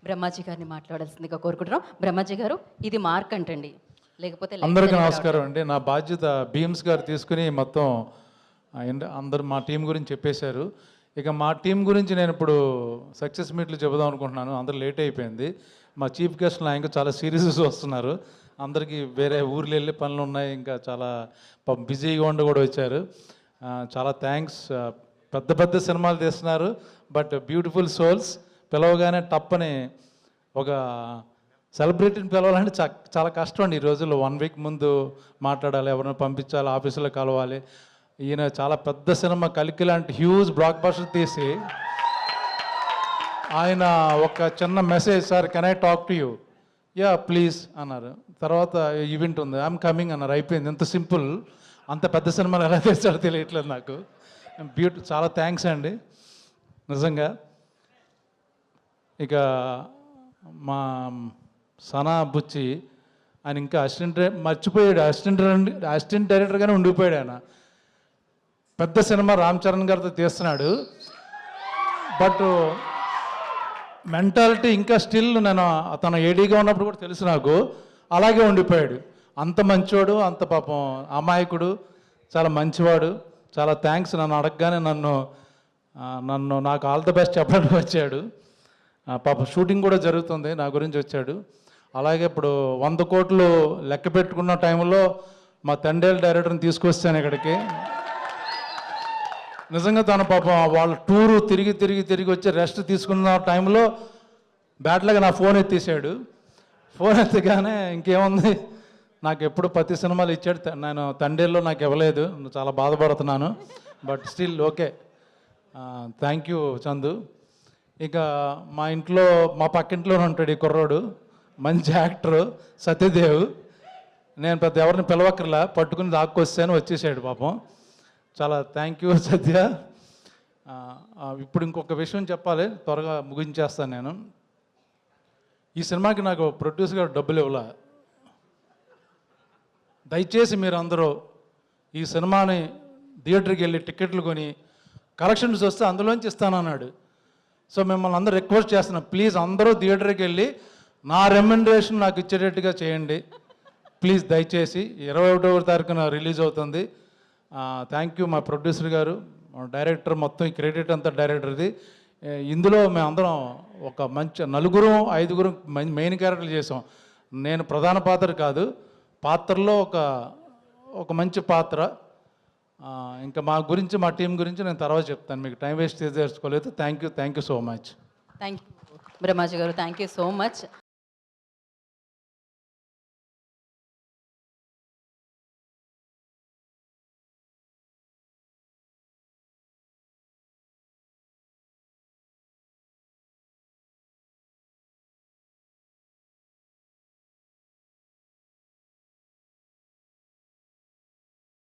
బ్రహ్మాజీ గారిని మాట్లాడాల్సిందిగా కోరుకుంటున్నాం. బ్రహ్మాజీ గారు, ఇది మార్క్ అంటండి, లేకపోతే అందరికీ నమస్కారం అండి. నా బాధ్యత భీమ్స్ గారు తీసుకుని మొత్తం అందరు మా టీం గురించి చెప్పేశారు. ఇక మా టీం గురించి నేను ఇప్పుడు సక్సెస్ మీట్లు చెబుదాం అనుకుంటున్నాను. అందరూ లేట్ అయిపోయింది. మా చీఫ్ గెస్ట్లు ఇంకా చాలా సీరియస్ వస్తున్నారు. అందరికీ వేరే ఊర్లు వెళ్ళే పనులు ఉన్నాయి, ఇంకా చాలా బిజీగా ఉండి కూడా వచ్చారు. చాలా థ్యాంక్స్. పెద్ద పెద్ద సినిమాలు తీస్తున్నారు, బట్ బ్యూటిఫుల్ సోల్స్. పిలవగానే టప్పని ఒక సెలబ్రిటీని పిలవాలంటే చాలా కష్టం అండి ఈ రోజుల్లో. 1 వీక్ ముందు మాట్లాడాలి, ఎవరిని పంపించాలి, ఆఫీసులో కలవాలి. ఈయన చాలా పెద్ద సినిమా కలికి లాంటి హ్యూజ్ బ్లాక్ బస్టర్ తీసి ఆయన ఒక చిన్న message, sir can I talk to you, yeah please అన్నారు. తర్వాత ఈవెంట్ ఉంది, ఐఎమ్ కమింగ్ అన్నారు. అయిపోయింది. ఎంత సింపుల్. అంత పెద్ద సినిమాలు ఎలా తెచ్చారో తెలియట్లేదు నాకు. చాలా థ్యాంక్స్ అండి నిజంగా. ఇక మా సనా బుచ్చి ఆయన ఇంకా మర్చిపోయాడు. అసిస్టెంట్ డైరెక్టర్గానే ఉండిపోయాడు ఆయన. పెద్ద సినిమా రామ్ చరణ్ గారితో తీస్తున్నాడు, బట్ మెంటాలిటీ ఇంకా స్టిల్ నేను అతను ఏడీగా ఉన్నప్పుడు కూడా తెలుసు నాకు, అలాగే ఉండిపోయాడు. అంత మంచివాడు, అంత పాపం అమాయకుడు, చాలా మంచివాడు. చాలా థ్యాంక్స్. నన్ను అడగగానే నాకు ఆల్ ద బెస్ట్ చెప్పడానికి వచ్చాడు. పాపం షూటింగ్ కూడా జరుగుతుంది, నా గురించి వచ్చాడు. అలాగే ఇప్పుడు 100 కోట్లు లెక్క పెట్టుకున్న టైంలో మా తండేల్ డైరెక్టర్ని తీసుకొచ్చాను ఇక్కడికి. నిజంగా తన పాపం వాళ్ళ టూరు తిరిగి వచ్చి రెస్ట్ తీసుకున్న టైంలో బ్యాట్లాగా నా ఫోన్ ఎత్తేసాడు. ఫోన్ ఎత్తగానే ఇంకేముంది, నాకు ఎప్పుడు ప్రతి సినిమాలు ఇచ్చాడు. నేను తండేల్లో నాకు ఇవ్వలేదు, చాలా బాధపడుతున్నాను. But still okay. Thank you Chandu. ఇక మా ఇంట్లో, మా పక్కింట్లోనే ఉంటాడు ఈ కుర్రోడు, మంచి యాక్టరు సత్యదేవ్. నేను పెద్ద ఎవరిని పిలవక్కర్లా, పట్టుకుని దాక్కొస్తాను, వచ్చేసాడు పాపం. చాలా థ్యాంక్ యూ సత్య. ఇప్పుడు ఇంకొక విషయం చెప్పాలి, త్వరగా ముగించేస్తాను నేను. ఈ సినిమాకి నాకు ప్రొడ్యూసర్ గారు డబ్బులు ఇవ్వాల. దయచేసి మీరు అందరూ ఈ సినిమాని థియేటర్కి వెళ్ళి టికెట్లు కొని కలెక్షన్స్ వస్తే అందులోంచి ఇస్తానన్నాడు. సో మిమ్మల్ని అందరూ రిక్వెస్ట్ చేస్తున్నాను, ప్లీజ్ అందరూ థియేటర్కి వెళ్ళి నా రెమ్యునరేషన్ నాకు ఇచ్చేటట్టుగా చేయండి ప్లీజ్, దయచేసి. 21వ తారీఖున రిలీజ్ అవుతుంది. థ్యాంక్ యూ మా ప్రొడ్యూసర్ గారు, డైరెక్టర్, మొత్తం ఈ క్రెడిట్ అంతా డైరెక్టర్ది. ఇందులో మేమందరం ఒక మంచి 4-5 మెయిన్ క్యారెక్టర్లు చేసాం. నేను ప్రధాన పాత్ర కాదు, పాత్రలో ఒక మంచి పాత్ర. ఇంకా మా గురించి, మా టీం గురించి నేను తర్వాత చెప్తాను, మీకు టైం వేస్ట్ చేసుకోలేదు. Thank you so much. Thank you Brahmaji గారు, థ్యాంక్ యూ సో మచ్.